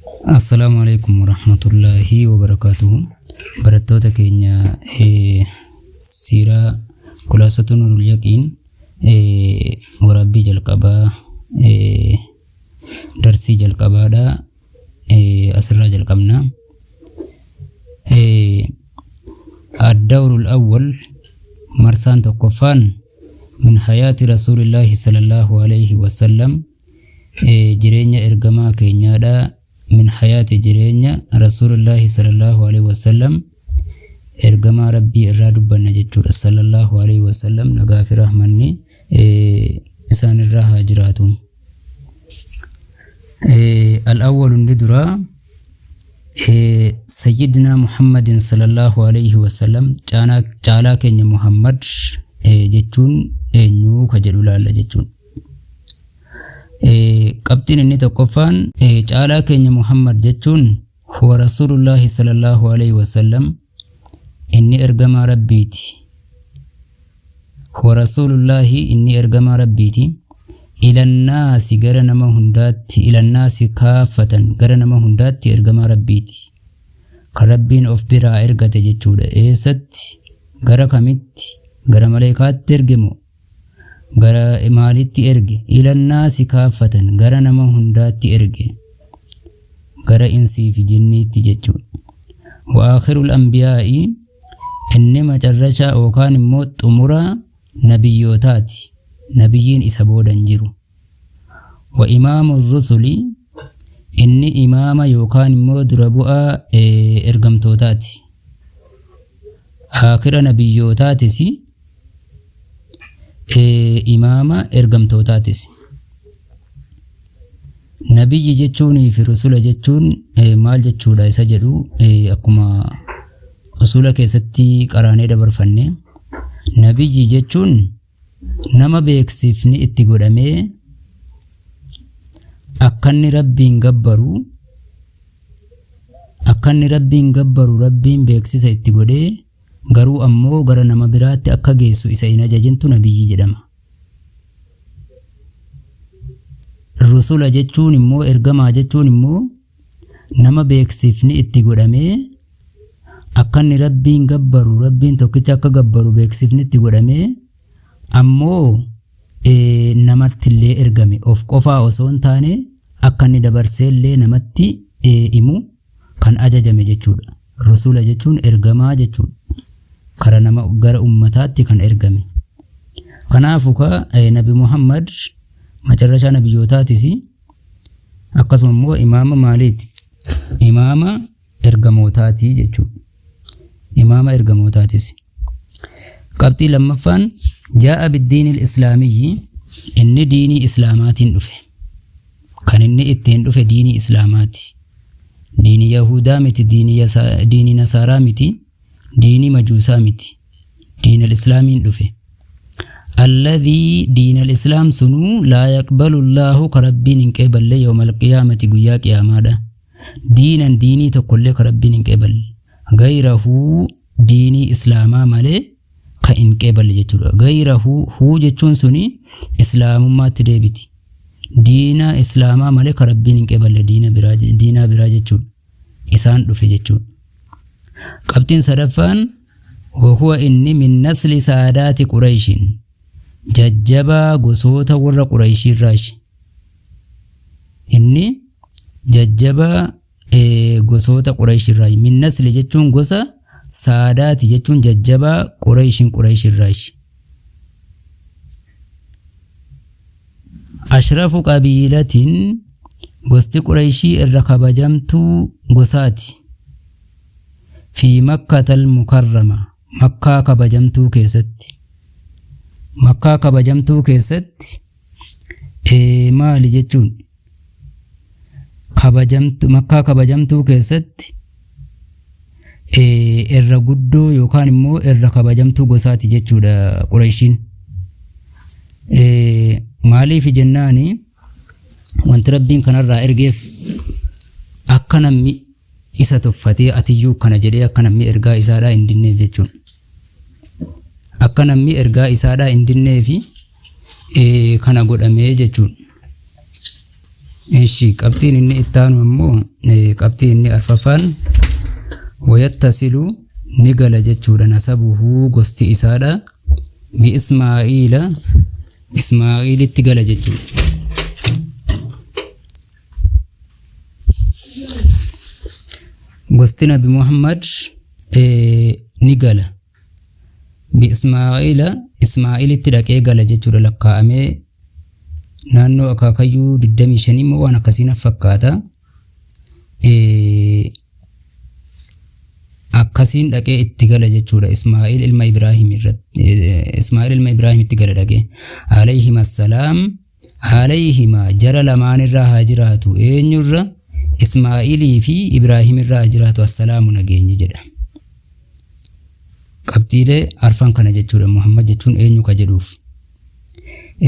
Assalamualaikum warahmatullahi wabarakatuh. Barattoota keenya siira khulaasatu nurul yaqiin waraabbii jalqabaa darsii jalqabaadha asirraa jalqabna. Ad-dawrul awwal marsaan tokkoffaan min hayaati rasuulillahi sallallahu alayhi wasallam jireenya ergamaa keenyaadha. من حياة جرينيا رسول الله صلى الله عليه وسلم إرجما ربي إرادو بنجتور صلى الله عليه وسلم نغافر رحمني إسان الراها جراتهم. الأول ندرا سيدنا محمد صلى الله عليه وسلم جالا كenya محمد جتون نيو كجلولا جتون. qabxiin inni tokkoffaan caalaa keenya Muhammad jechuun huwa rasuulullaahi sallallahu alaihi wasallam inni ergamaa rabbiiti. Huwa rasuulullaahi inni ergamaa rabbiiti. Ilannaasi gara nama hundaatti ilannaasi kaafatan gara nama hundaatti ergamaa rabbiiti. Kan rabbiin of biraa ergate jechuudha. Eessatti gara kamitti gara maleekaatti ergemu gara maalitti erge ilannaasi kaafatan gara nama hundaatti erge gara insii fi jinniitti jechuudha. Wa aakhirul anbiyaa'i inni macarrachaa yookaan immoo xumura nabiyyootaati. Nabiyyiin isa boodan jiru. Wa imaamur rusuli inni imaama yookaan immoo dura bu'aa ergamtootaati. Aakhira nabiyyootaatis imaama ergamtootaatis. Nabiyyi jechuunii fi rusula jechuun maal jechuudha isa jedhu akkuma usula keessatti qaraanee dabarfanne. Nabiyyi jechuun nama beeksifni itti godhamee akkanni rabbiin gabbaru rabbiin beeksisa itti godhee garuu ammoo gara nama biraatti akka geessu isa hin ajajintu nabiyyi jedhama. Rusula jechuun immoo ergamaa jechuun immoo nama beeksifni itti godhamee akkanni rabbiin gabbaru rabbiin tokkicha akka gabbaru beeksifni itti godhamee ammoo namatti illee ergame of qofaa osoo hin taane akkanni dabarsee illee namatti himu kan ajajame jechuudha. Rusula jechuun ergamaa jechuudha. Kara nama gara ummataatti kan ergame. Kanaafu Nabi Muhammad macarrachaa nabiyyootaatisi akkasuma immoo imaama maaliiti? Imaama ergamootaati jechuudha. Imaama ergamootaatis. Qabxii lammaffaan jaa'a biddiinil islaamiyyi inni diinii islaamaatiin dhufe. Kan inni ittiin dhufe diinii islaamaati. Diinii Yahudaa miti, diinii Nasaaraa miti. ديني مجوسا متي دين الإسلام دفه الذي دين الإسلام سنو لا يقبل الله كربين انقبل يوم القيامة قياك يا مادا ديني تقول لك ربين انقبل غيره ديني إسلاما مالي كإنقبل جتر غيره هو جتون سني إسلام ما تدبتي دين إسلاما مالي كربين انقبل دين براج جتر إسان دفه جتر. قبطين سرفان وهو إني من نسل سادات قريش ججبا قصوتا ور قريش الراش إني ججبا قصوتا قريش الراش من نسل جتون قصا سادات جتون ججبا قريش الراش أشرف قبيلة قصت قريشي الركب جمتو قصاتي في مكة المكرمة مكة كبجمتو كيست مالي جتون مكة كبجمتو كيست الرقودو يوكان مو الركبجمتو قصاتي جتشو دا قريشين مالي في جناني وانت ربين كان الرا ارقف أكنا isa tuffatee atiyyuu kana jedhee akka namni ergaa isaadhaa hin dinneef jechuun. Akka namni ergaa isaadhaa hin dinneef kana godhamee jechuun. Eshi qabxiin inni ittaanu ammoo qabxiin inni arfafaan wayattasilu ni gala jechuudha nasabuhu gosti isaadha bi Ismaa'iilitti gala jechuudha. Gosti Nabi Muhammad ni gala bi Ismaa'iilitti dhaqee gala jechuudha lakkaa'amee naannoo akaakayyuu 25 immoo waan akkasiin fakkaata. Akkasiin dhaqee itti gala jechuudha Ismaa'il ilma Ibraahim itti gala dhaqee alayhima jara lamaan irraa haa jiraatu eenyurra Ismaa'ilii fi Ibraahim irraa haa jiraatu assalaamu nageenyi jedha. Qabxiilee arfan kana jechuudha Muhammad jechuun eenyu ka jedhuuf.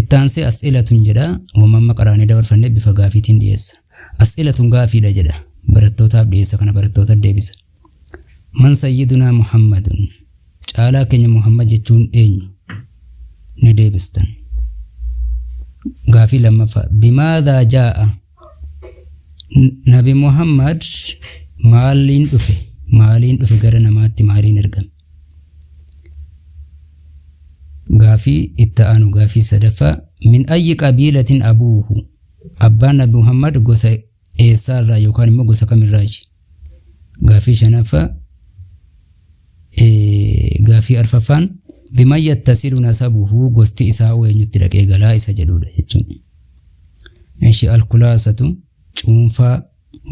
Ittaansee as'ilatun jedha uumamma qaraanee dabarfannee bifa gaafiitiin dhiyeessa. As'ilatun gaafiidha jedha barattootaaf dhiyeessa kana barattoota deebisa. Man sayyiduna Muhammadun caalaa keenya Muhammad jechuun eenyu ni deebistan. Gaafii lammaffaa bimaadhaa jaa'a Nabi Muhammad maaliin dhufe gara namaatti maaliin ergame. Gaafii itti aanu gaafii sadaffaa min ayyi qabiilatin abuuhu abbaan Nabi Muhammad gosa eessaarraa yookaan immoo gosa kamirraaji. Gaafii shanaffaa gaafii arfaffaan biman yattasilu nasabuhu gosti isaa eenyutti dhaqee galaa isa jedhudha jechuudha. Eshi alkulaasatu cuunfaa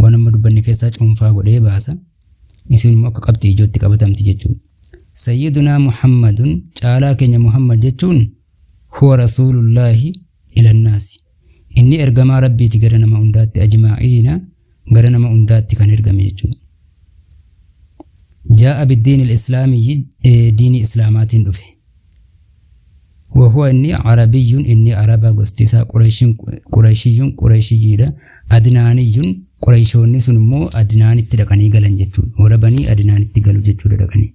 waan amma dubbanni keessaa cuunfaa godhee baasa. Isin immoo akka qabxii ijootti qabatamti jechuudha. Sayyiduna Muhammadun caalaa keenya Muhammad jechuun huwa rasuulullaahi ilannaasi. Inni ergamaa rabbiiti gara nama hundaatti ajmaa'iina gara nama hundaatti kan ergame jechuudha. Jaa'a biddiin islaamiyyi diini islaamaatiin dhufe. Wahuwa inni arabiyyuun inni araba gosti isaa Qurayshiyyuun Qurayshiyyiidha. Adnaaniyyuun Qurayshoonni sun immoo Adnaanitti dhaqanii galan jechuudha. Warabanii Adnaanitti galu jechuudha dhaqanii.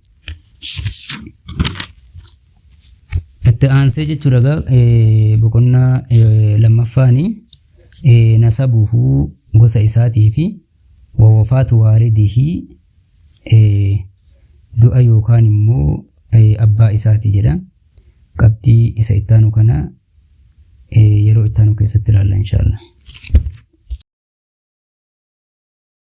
Itti aansee jechuudha boqonnaa lammaffaanii nasabuhu gosa isaatii fi wafaatu waalidihi du'a yookaan immoo abbaa isaati jedha. Qabxii isa ittaanu kana yeroo ittaanu keessatti ilaalla inshallah.